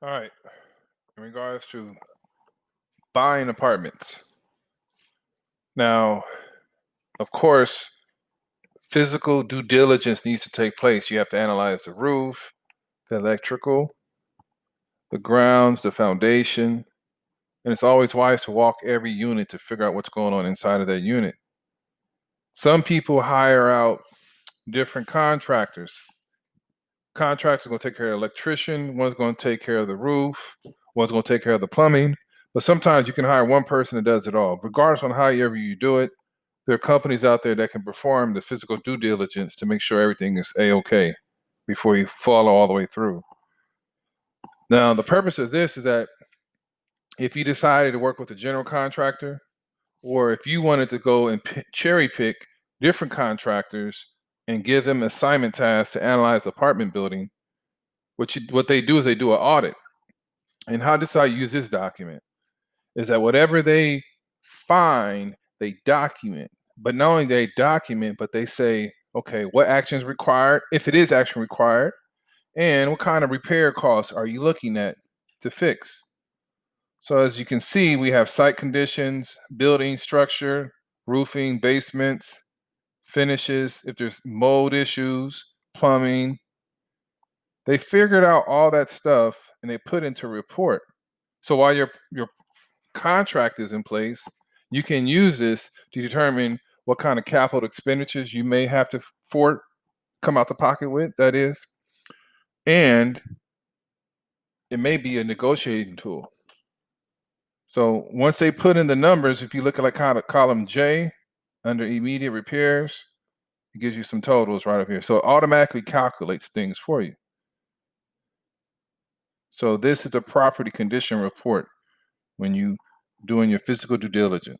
All right. In regards to buying apartments. Now, of course, physical due diligence needs to take place. You have to analyze the roof, the electrical, the grounds, the foundation, and it's always wise to walk every unit to figure out what's going on inside of that unit. Some people hire out different contractors. Contractors are going to take care of the electrician, one's going to take care of the roof, one's going to take care of the plumbing. But sometimes you can hire one person that does it all. Regardless on however you do it, there are companies out there that can perform the physical due diligence to make sure everything is a-okay before you follow all the way through. Now, the purpose of this is that if you decided to work with a general contractor, or if you wanted to go and cherry pick different contractors and give them assignment tasks to analyze apartment building, what they do is they do an audit. And how does I use this document? Is that whatever they find, they document. But not only they document, but they say, okay, what action is required, if it is action required, and what kind of repair costs are you looking at to fix? So as you can see, we have site conditions, building structure, roofing, basements, finishes, if there's mold issues, plumbing. They figured out all that stuff and they put into a report. So while your contract is in place, you can use this to determine what kind of capital expenditures you may have to come out the pocket with, that is, and it may be a negotiating tool. So once they put in the numbers, if you look at like kind of column J under immediate repairs, it gives you some totals right up here. So it automatically calculates things for you. So this is a property condition report when you doing your physical due diligence.